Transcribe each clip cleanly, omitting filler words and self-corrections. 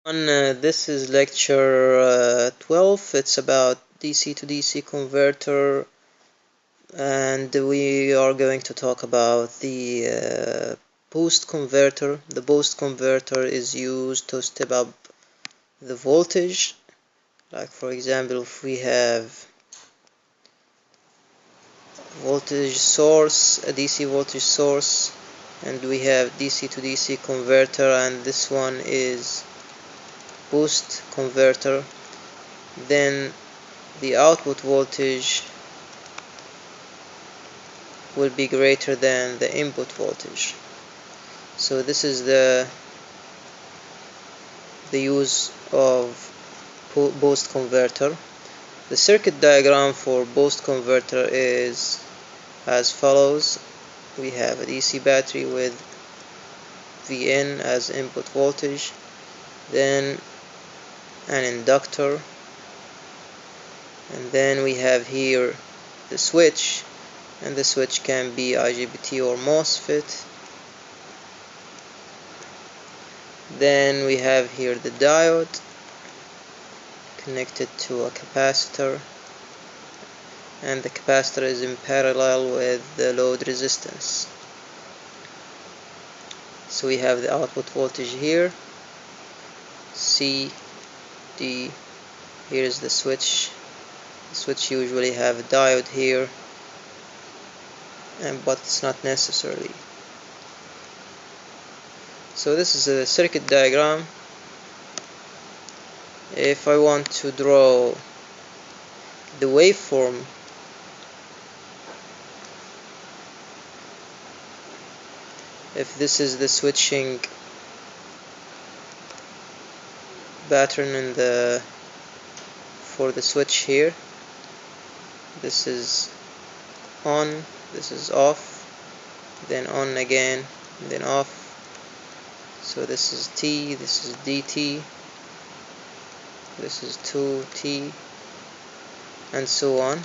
This is lecture 12. It's about DC to DC converter, and we are going to talk about the boost converter. The boost converter is used to step up the voltage. Like for example, if we have voltage source, a DC voltage source, and we have DC to DC converter, and this one is boost converter, then the output voltage will be greater than the input voltage. So this is the use of boost converter. The circuit diagram for boost converter is as follows. We have a DC battery with Vn as input voltage, then an inductor, and then we have here the switch, and the switch can be IGBT or MOSFET. Then we have here the diode connected to a capacitor, and the capacitor is in parallel with the load resistance. So we have the output voltage here, C, D. Here is the switch. The switch usually have a diode here, but it's not necessarily. So this is a circuit diagram. If I want to draw the waveform, if this is the switching pattern for the switch here, this is on, this is off, then on again, then off. So this is T, this is DT, this is 2T, and so on.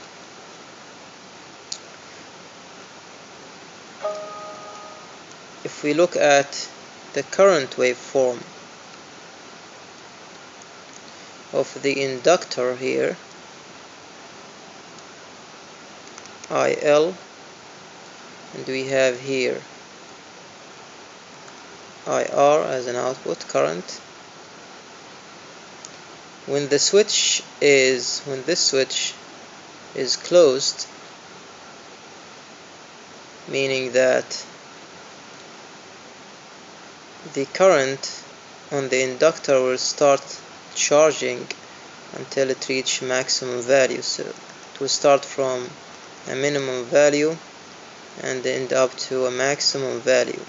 If we look at the current waveform of the inductor here, IL, and we have here IR as an output current. When this switch is closed, meaning that the current on the inductor will start charging until it reaches maximum value. So it will start from a minimum value and end up to a maximum value.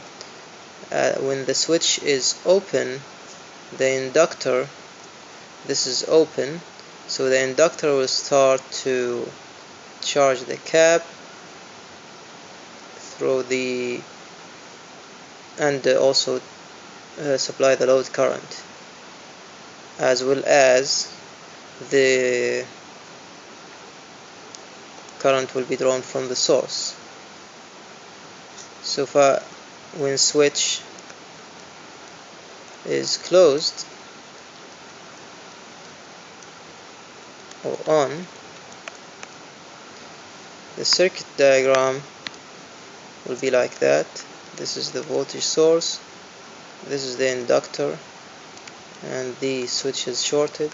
When the switch is open, the inductor, this is open, so the inductor will start to charge the cap through the, and also supply the load current, as well as the current will be drawn from the source. So when switch is closed or on, the circuit diagram will be like that. This is the voltage source, this is the inductor, and the switch is shorted.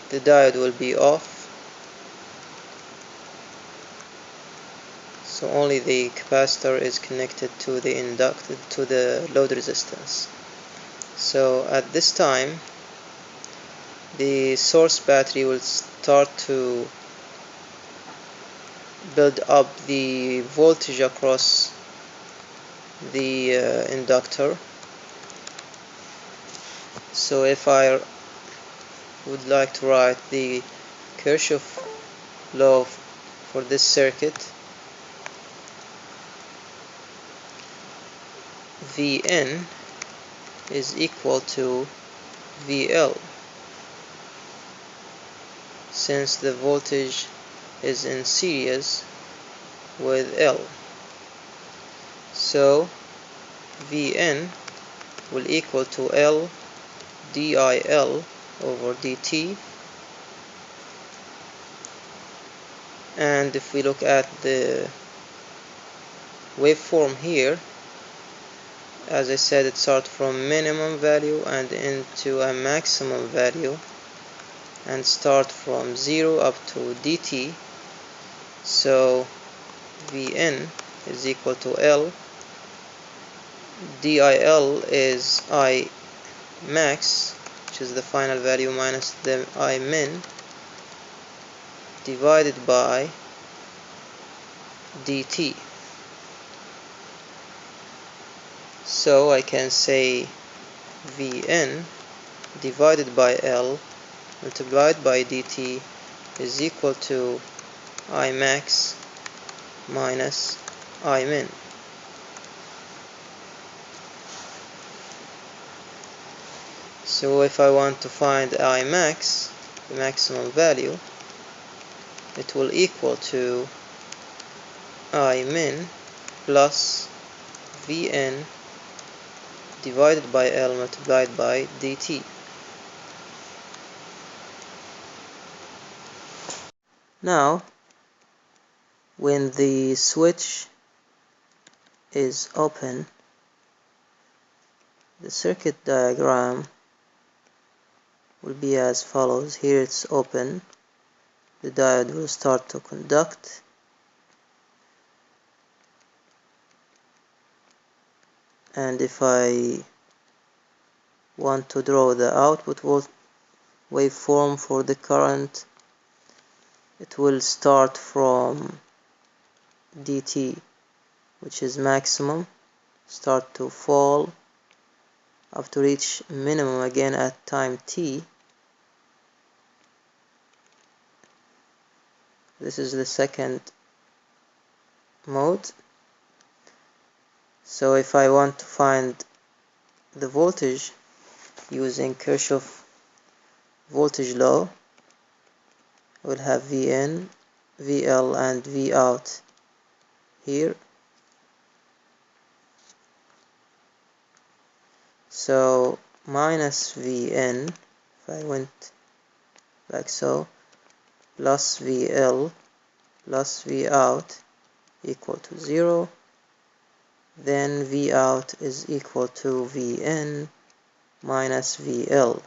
The diode will be off, so only the capacitor is connected to the load resistance. So at this time, the source battery will start to build up the voltage across the inductor. So if I would like to write the Kirchhoff law for this circuit, Vn is equal to VL, since the voltage is in series with L. So Vn will equal to L dIL over dt. And if we look at the waveform here, as I said, it starts from minimum value and into a maximum value and start from 0 up to dt. So Vn is equal to L, dIL is I max, which is the final value, minus the I min, divided by dt. So I can say Vn divided by L multiplied by dt is equal to I max minus I min. So if I want to find I max, the maximum value, it will equal to I min plus Vn divided by L multiplied by dt. Now, when the switch is open, the circuit diagram will be as follows. Here it's open, the diode will start to conduct, and if I want to draw the output waveform for the current, it will start from dt, which is maximum, start to fall up to reach minimum again at time t. This is the second mode. So if I want to find the voltage using Kirchhoff voltage law, I will have Vn, Vl and Vout here. So minus Vn, if I went like so, plus Vl plus Vout equal to 0. Then Vout is equal to Vn minus Vl.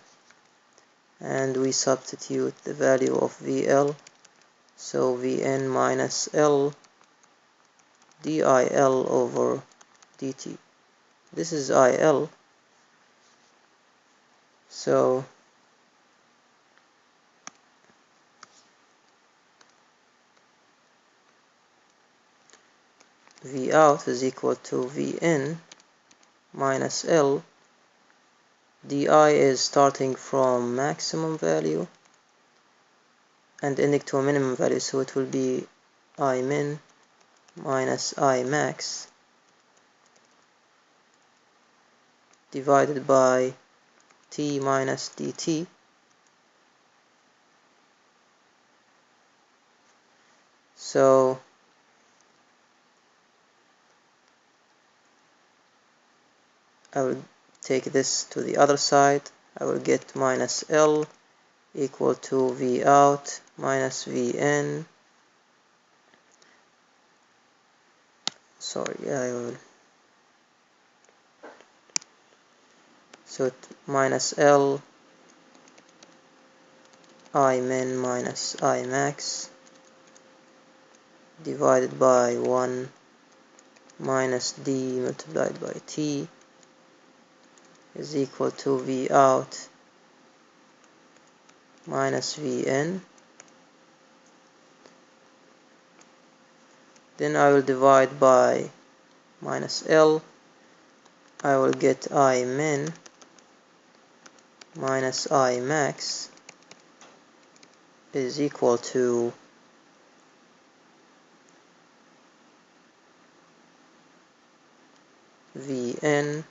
And we substitute the value of Vl. So Vn minus L dIL over dt. This is IL. So Vout is equal to Vn minus L. Di is starting from maximum value and ending to a minimum value, so it will be I min minus I max divided by t minus dt. So I will take this to the other side. I will get minus L equal to Vout minus Vn. So minus L I min minus I max divided by 1 minus d multiplied by t is equal to Vout minus Vn. Then I will divide by minus L. I will get I min minus I max is equal to Vn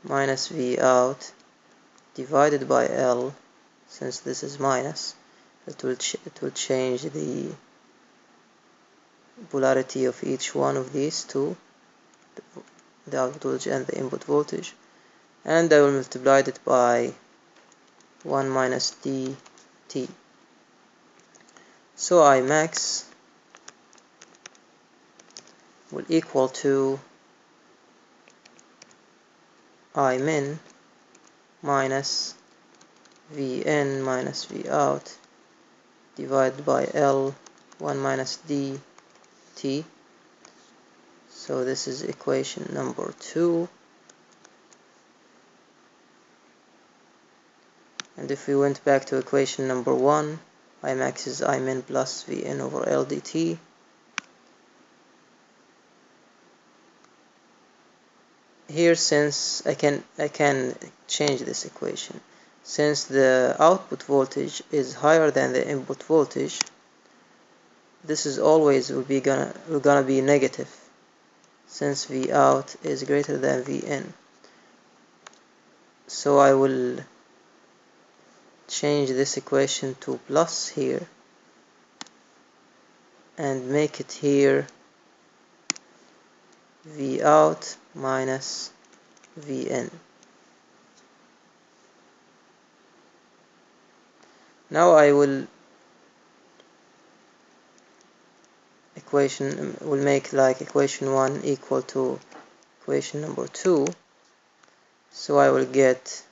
minus Vout divided by L. Since this is minus, it will change the polarity of each one of these two, the output voltage and the input voltage, and I will multiply it by 1 minus dt. So I max will equal to I min minus Vn minus Vout divided by L 1 minus dt. So this is equation number 2. And if we went back to equation number 1, I max is I min plus Vn over L dt. Here, since I can change this equation, since the output voltage is higher than the input voltage, this is always gonna be negative, since Vout is greater than Vn. So I will change this equation to plus here and make it here Vout minus Vn. Now I will make like equation 1 equal to equation number 2. So I will get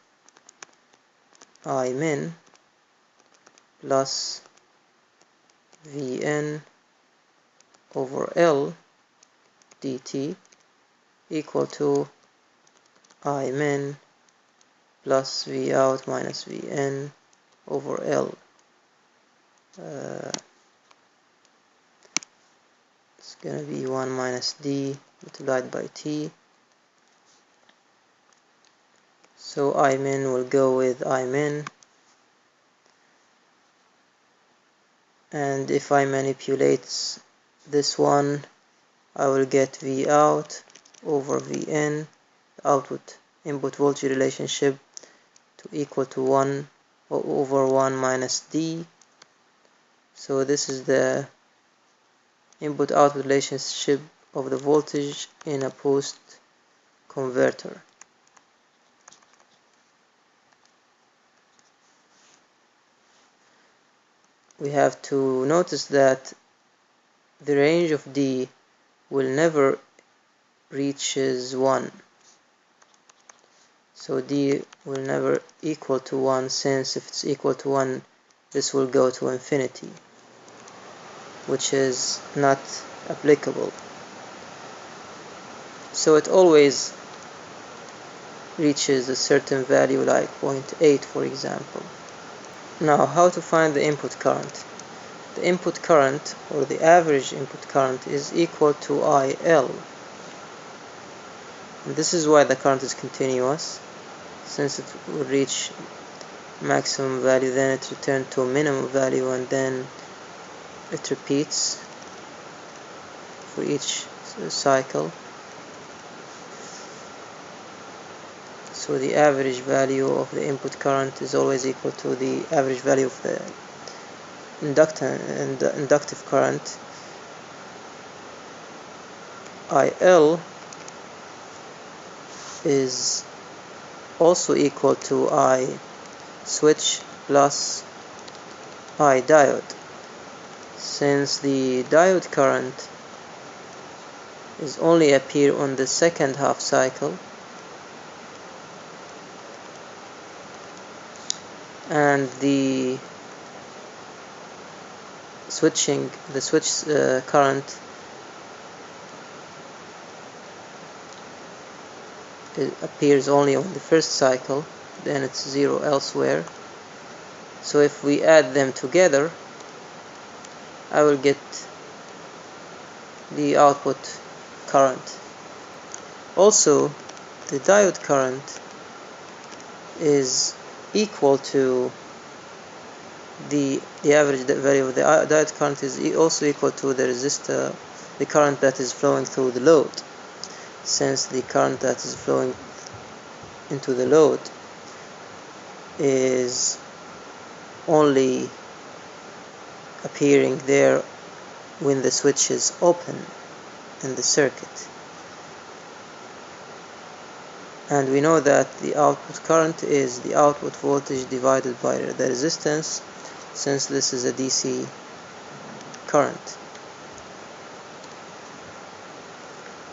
I min plus Vn over L dt equal to I min plus Vout minus Vn over L. It's gonna be 1 minus d multiplied by t. So I min will go with I min, and if I manipulate this one, I will get Vout over Vn, the output input voltage relationship, to equal to 1 over 1 minus d. So this is the input output relationship of the voltage in a post converter. We have to notice that the range of d will never reaches 1. So d will never equal to 1, since if it's equal to 1, this will go to infinity, which is not applicable. So it always reaches a certain value, like 0.8 for example. Now, how to find the input current? The input current, or the average input current, is equal to IL. And this is why the current is continuous. Since it will reach maximum value, then it returns to a minimum value, and then it repeats for each cycle. So the average value of the input current is always equal to the average value of the inductive current. IL is also equal to I switch plus I diode, since the diode current is only appear on the second half cycle, and the switch current appears only on the first cycle, then it's zero elsewhere. So if we add them together, I will get the output current. Also, the diode current is equal to the average value of the diode current is also equal to the resistor, the current that is flowing through the load, since the current that is flowing into the load is only appearing there when the switch is open in the circuit. and we know that the output current is the output voltage divided by the resistance, since this is a DC current.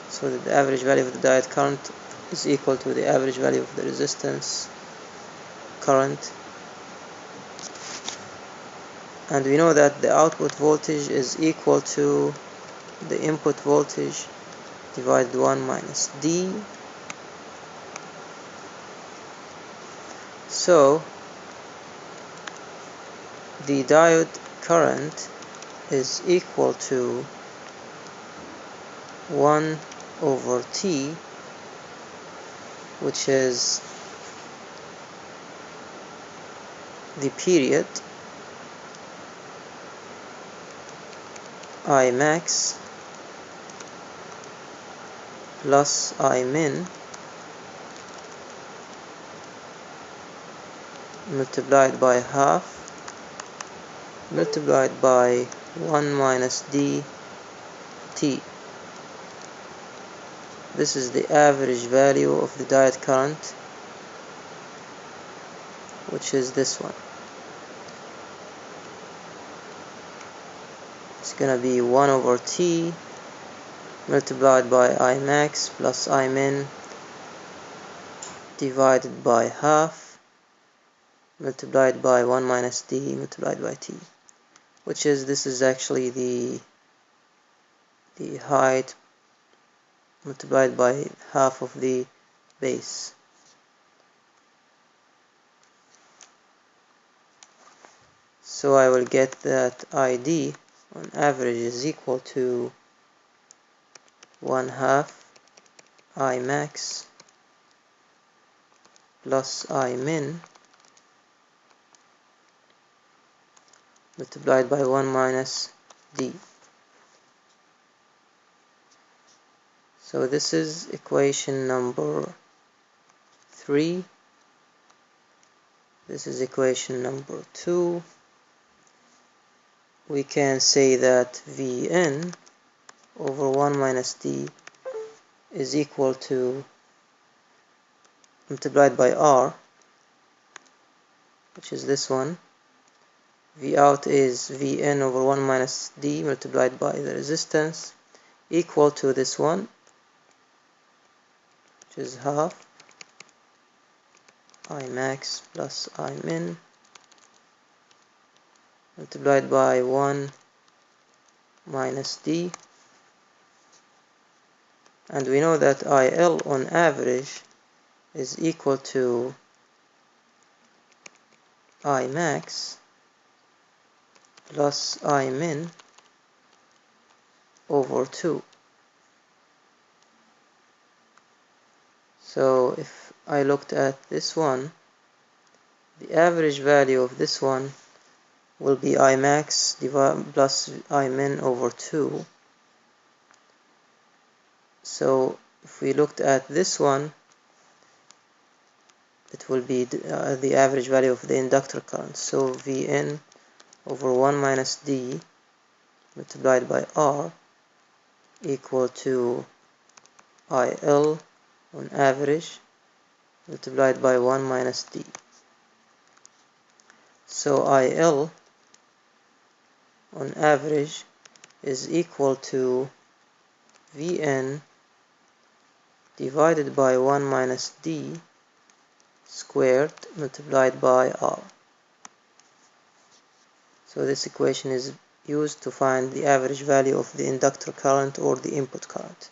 So that the average value of the diode current is equal to the average value of the resistance current, and we know that the output voltage is equal to the input voltage divided 1 minus D. So the diode current is equal to 1 over T, which is the period I max plus I min multiplied by half multiplied by 1 minus dt. This is the average value of the diode current, which is this one. It's gonna be 1 over T multiplied by I max plus I min divided by half multiplied by 1 minus D multiplied by T, which is, this is actually the height multiplied by half of the base. So I will get that ID on average is equal to 1/2 I max plus I min multiplied by 1 minus D. So this is equation number 3. This is equation number 2. We can say that Vn over 1 minus D is equal to, multiplied by R, which is this one. V out is Vn over 1 minus D multiplied by the resistance, equal to this one, which is half I max plus I min multiplied by 1 minus D. And we know that IL on average is equal to I max plus I min over 2. So if I looked at this one, the average value of this one will be I max plus I min over 2. So if we looked at this one, it will be the average value of the inductor current. So Vn over 1 minus D multiplied by R equal to IL on average multiplied by 1 minus D. So IL on average is equal to Vn divided by 1 minus D squared multiplied by R. So this equation is used to find the average value of the inductor current or the input current.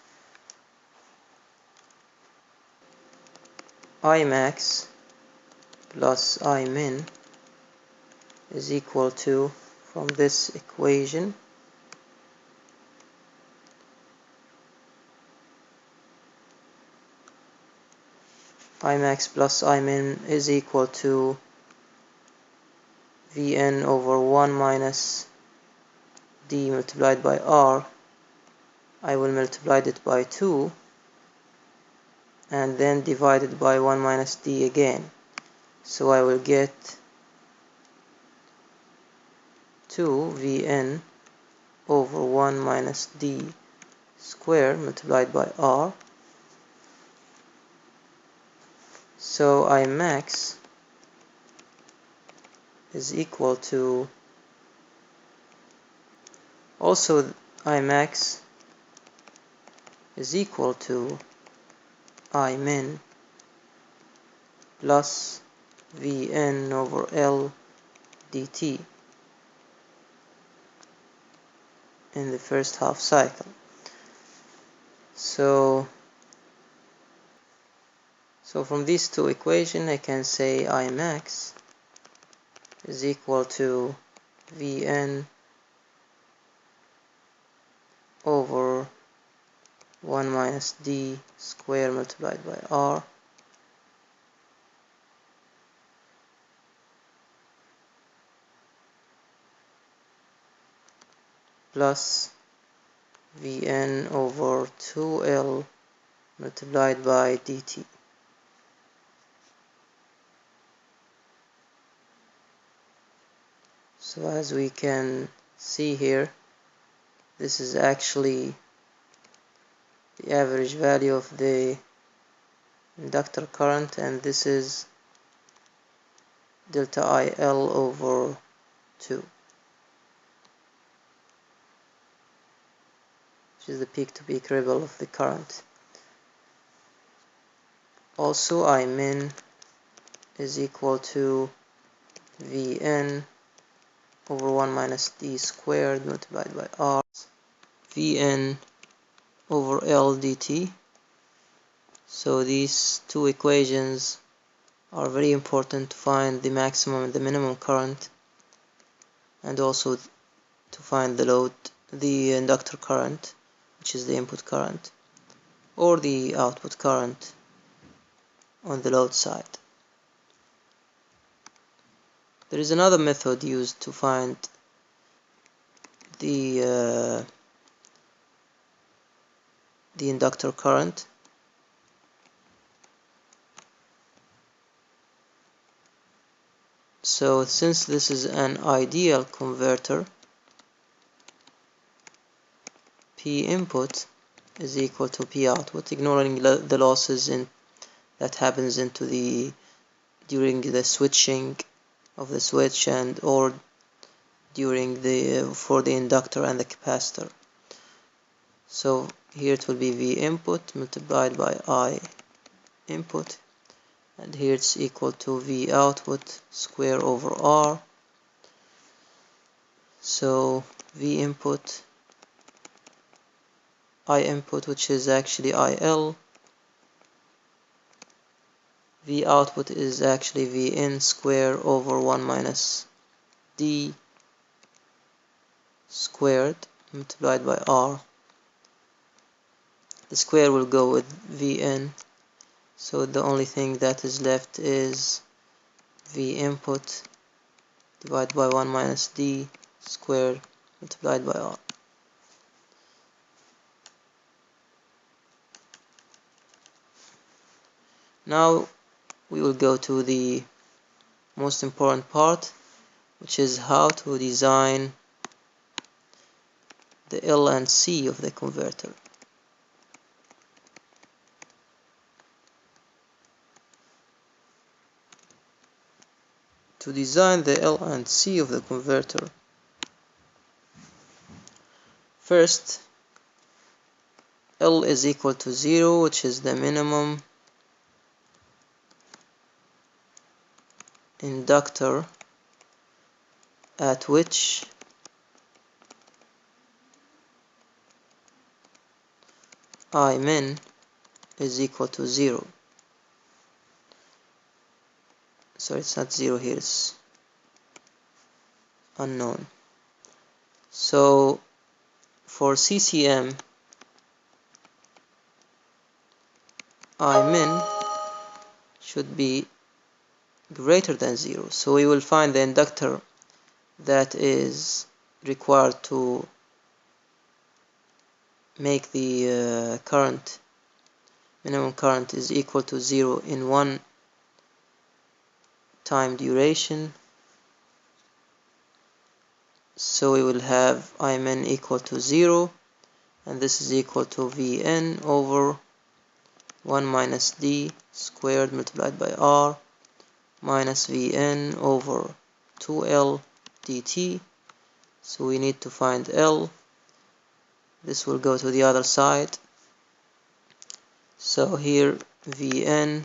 I max plus I min is equal to, from this equation, I max plus I min is equal to Vn over 1 minus D multiplied by R. I will multiply it by 2 and then divided by 1 minus D again. So I will get 2 Vn over 1 minus D squared multiplied by R So Imax is equal to, also Imax is equal to Imin plus Vn over L dt in the first half cycle. So from these two equations I can say Imax is equal to Vn over 1 minus d square multiplied by r plus Vn over 2L multiplied by dt. So as we can see here, this is actually the average value of the inductor current, and this is delta IL over 2, which is the peak-to-peak ripple of the current. Also, Imin is equal to Vn over 1 minus d squared multiplied by r, Vn over L dt. So these two equations are very important to find the maximum and the minimum current, and also to find the inductor current, which is the input current, or the output current on the load side. There is another method used to find the inductor current. So since this is an ideal converter, P input is equal to P output, ignoring the losses that happens during the switching of the switch or for the inductor and the capacitor. So here it will be V input multiplied by I input, and here it's equal to V output square over R. So V input, I input, which is actually IL, V output is actually Vn square over 1 minus d squared multiplied by R. The square will go with Vn, so the only thing that is left is V input divided by 1 minus d squared multiplied by R. Now we will go to the most important part, which is how to design the L and C of the converter. To design the L and C of the converter, first L is equal to 0, which is the minimum inductor at which Imin is equal to 0. Sorry, it's not 0 here, it's unknown. So for CCM, Imin should be greater than 0. So we will find the inductor that is required to make the minimum current is equal to 0 in one time duration. So we will have Imin equal to 0, and this is equal to Vn over 1 minus d squared multiplied by r minus Vn over 2L dt. So we need to find L. This will go to the other side. So here Vn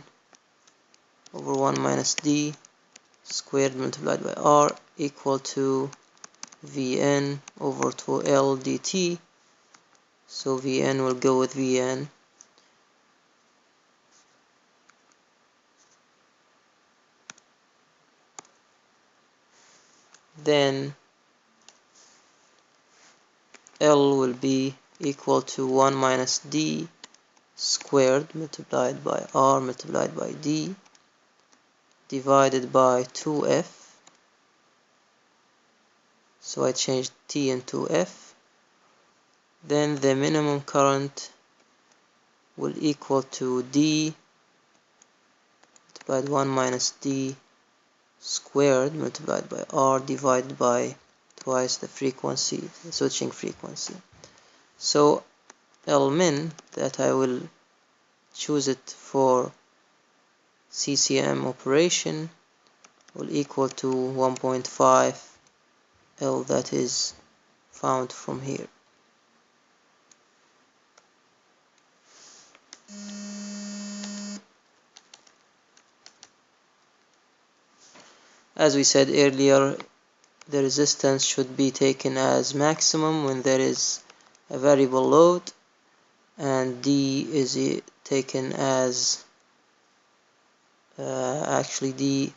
over 1 minus d squared multiplied by r equal to Vn over 2L dt. So Vn will go with Vn. Then L will be equal to 1 minus d squared multiplied by r multiplied by d divided by 2f. So I changed t into f. Then the minimum current will equal to d multiplied 1 minus d squared multiplied by r divided by twice the frequency, the switching frequency. So L min, that I will choose it for CCM operation, will equal to 1.5 L, that is found from here. As we said earlier, the resistance should be taken as maximum when there is a variable load, and D is taken as actually D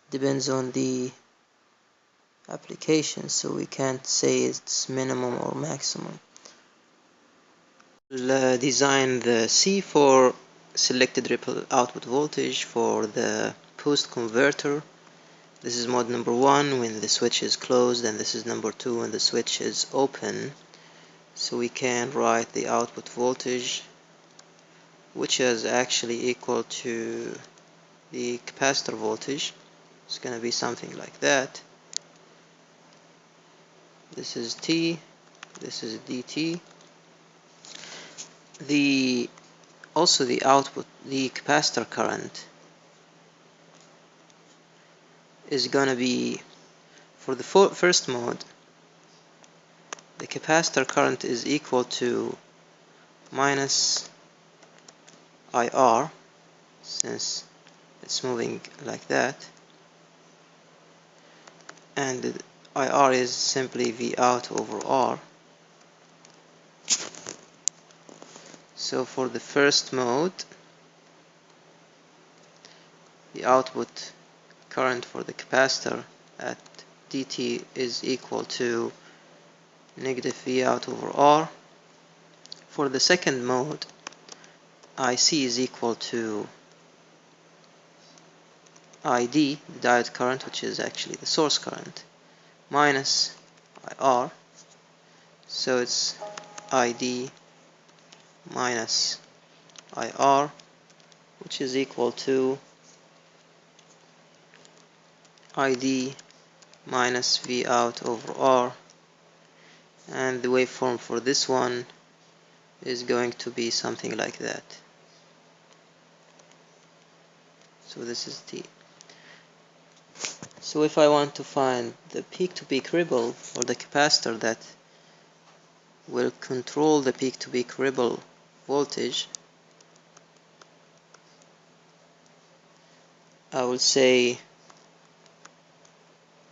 depends on the application, so we can't say it's minimum or maximum. We'll design the C for selected ripple output voltage for the boost converter. This is mode number 1 when the switch is closed, and this is number 2 when the switch is open. So we can write the output voltage, which is actually equal to the capacitor voltage. It's going to be something like that. This is T, this is dt. Also the output, the capacitor current, is going to be, for the first mode, the capacitor current is equal to minus IR, since it's moving like that, and IR is simply V out over R. So for the first mode, the output current for the capacitor at dt is equal to negative V out over R. For the second mode, IC is equal to ID, the diode current, which is actually the source current, minus IR. So it's ID minus IR, which is equal to ID minus V out over R, and the waveform for this one is going to be something like that. So this is T. So if I want to find the peak-to-peak ripple for the capacitor that will control the peak-to-peak ripple voltage, I will say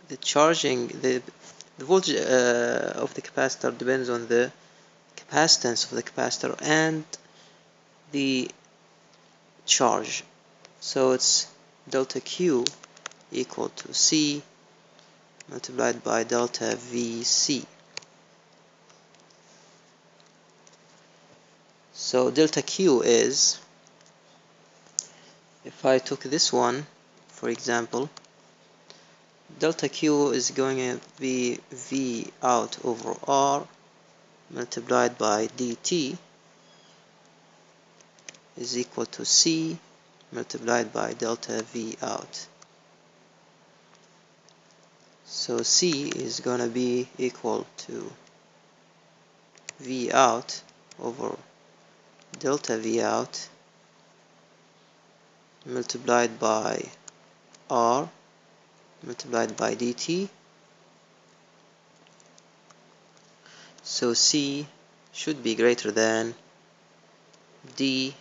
the charging, the voltage of the capacitor depends on the capacitance of the capacitor and the charge. So it's delta Q equal to C multiplied by delta VC. So delta Q is, if I took this one, for example, delta Q is going to be V out over R multiplied by dt is equal to C multiplied by delta V out. So C is going to be equal to V out over delta V out multiplied by R multiplied by dt. So C should be greater than d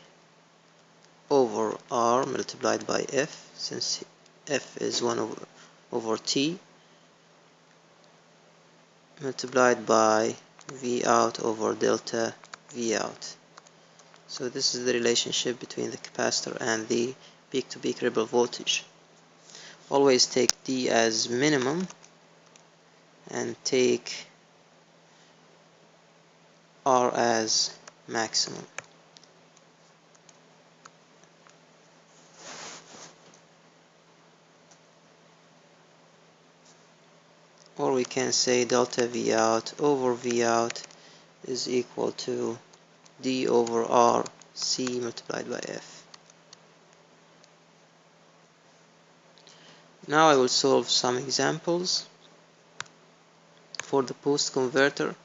over R multiplied by F, since F is 1 over T, multiplied by V out over delta V out. So this is the relationship between the capacitor and the peak-to-peak ripple voltage. Always take D as minimum and take R as maximum. Or we can say delta V out over V out is equal to D over R C multiplied by F. Now I will solve some examples for the boost converter.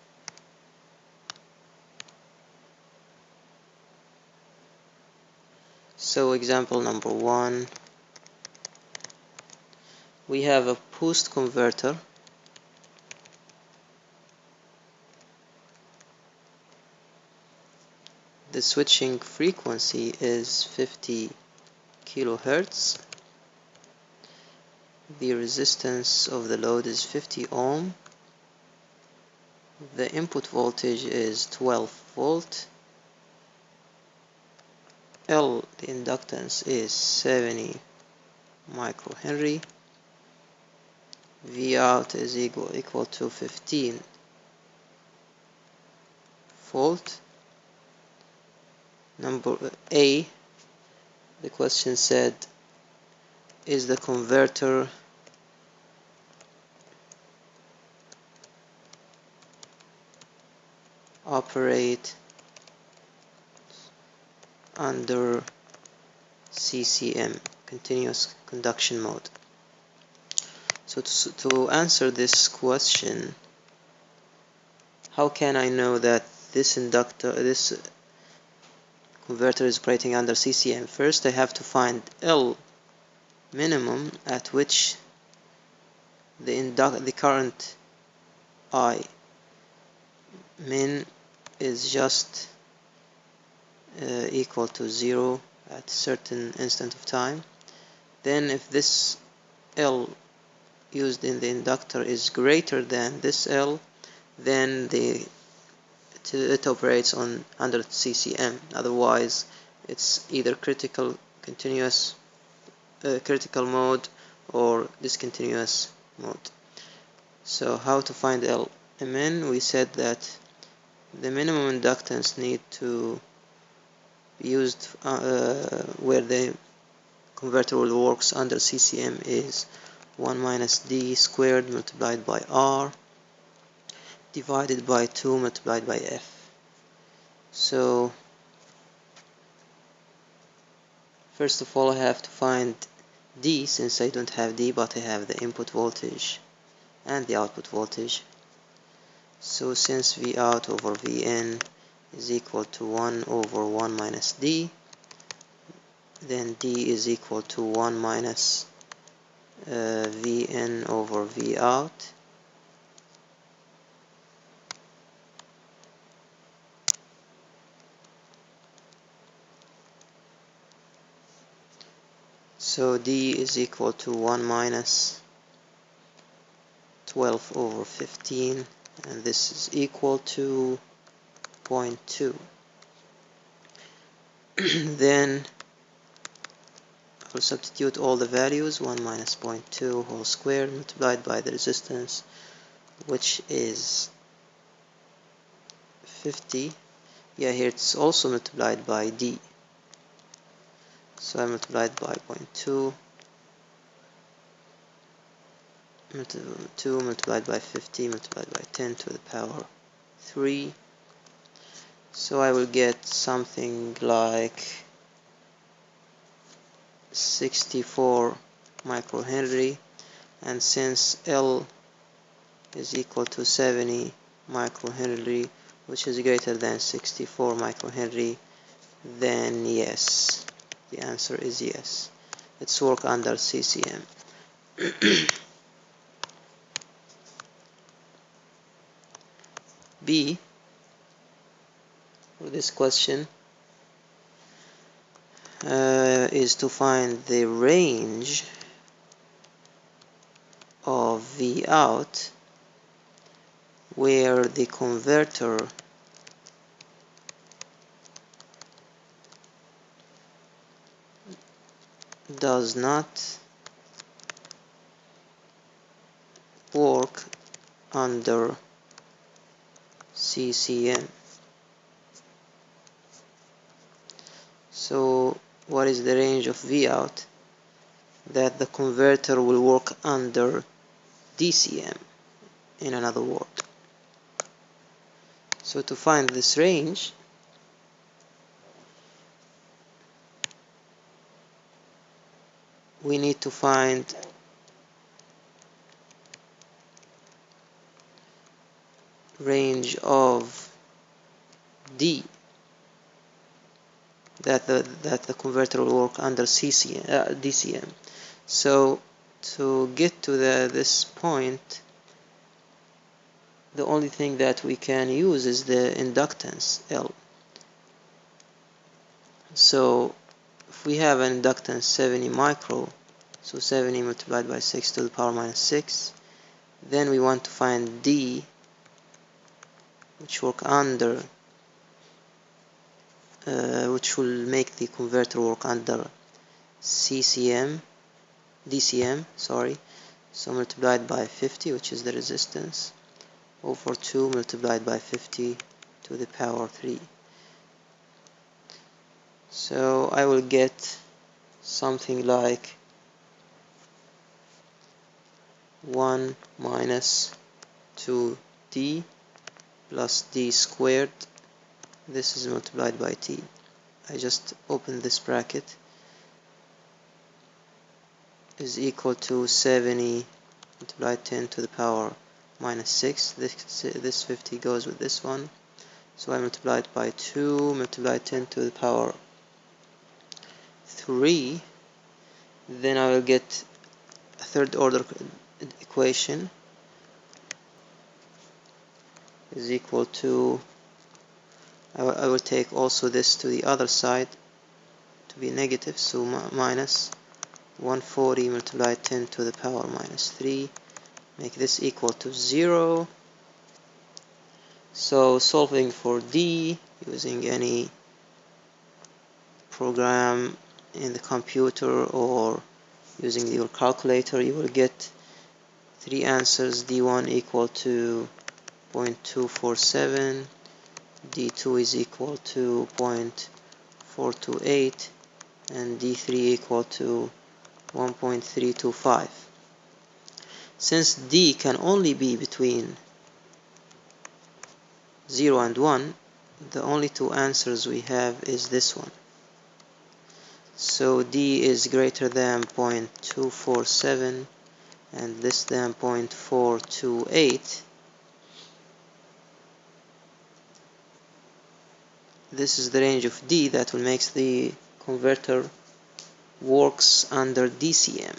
So example number 1, we have a boost converter the switching frequency is 50 kilohertz. The resistance of the load is 50 ohm. The input voltage is 12 volt. L, the inductance, is 70 microhenry. V out is equal to 15 volt. Number A, the question said, is the converter operate under CCM, continuous conduction mode? So to answer this question, how can I know that this converter is operating under CCM? First, I have to find L minimum at which the current I min is just equal to 0 at a certain instant of time. Then if this L used in the inductor is greater than this L, then it operates under CCM. Otherwise, it's either critical mode or discontinuous mode. So how to find L min? We said that the minimum inductance need to be used where the converter will works under CCM is 1 minus D squared multiplied by R divided by 2 multiplied by F. So first of all, I have to find D, since I don't have D, but I have the input voltage and the output voltage. So since V out over Vn is equal to 1 over 1 minus D, then D is equal to 1 minus Vn over V out. So D is equal to 1 minus 12 over 15, and this is equal to 0.2. Then I'll substitute all the values, 1 minus 0.2 whole squared multiplied by the resistance, which is 50. Yeah, here it's also multiplied by D. So I multiplied by 0.2, 2 multiplied by 50 multiplied by 10 to the power 3. So I will get something like 64 microhenry, and since L is equal to 70 microhenry, which is greater than 64 microhenry, then yes, the answer is yes. Let's work under CCM. B for this question is to find the range of V out where the converter does not work under CCM. So what is the range of V out that the converter will work under DCM, in another word? So to find this range, we need to find range of D that the converter will work under DCM. So to get to this point, the only thing that we can use is the inductance L. So if we have an inductance 70 micro, so 70 multiplied by 6 to the power minus 6, then we want to find D, which work under, which will make the converter work under DCM, sorry. So multiplied by 50, which is the resistance, over 2 multiplied by 50 to the power 3. So I will get something like 1 minus 2D plus D squared. This is multiplied by T. I just open this bracket, is equal to 70 multiplied 10 to the power minus 6. This 50 goes with this one. So I multiply it by 2, multiply 10 to the power 3. Then I will get a third order equation is equal to, I will take also this to the other side to be negative, so minus 140 multiplied 10 to the power minus 3, make this equal to 0. So solving for D using any program in the computer or using your calculator, you will get 3 answers. D1 equal to 0.247, D2 is equal to 0.428, and D3 equal to 1.325. Since D can only be between 0 and 1, the only 2 answers we have is this one. So D is greater than 0.247 and less than 0.428. This is the range of D that will make the converter works under DCM.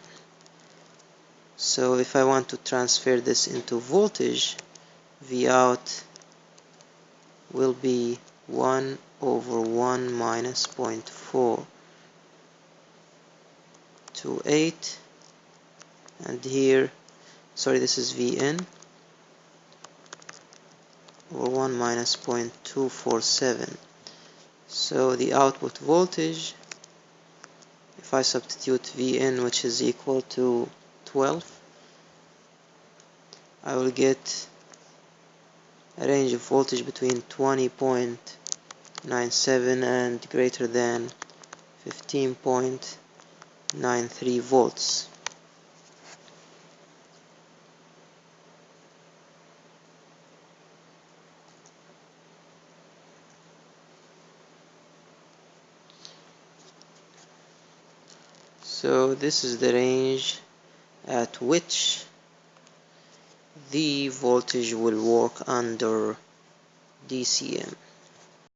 So if I want to transfer this into voltage, V out will be 1 over 1 minus 0.428, and here, sorry, this is Vn over 1 minus 0.247. So the output voltage, if I substitute Vn, which is equal to 12, I will get a range of voltage between 20.97 and greater than 15.93 volts. So this is the range at which the voltage will work under DCM.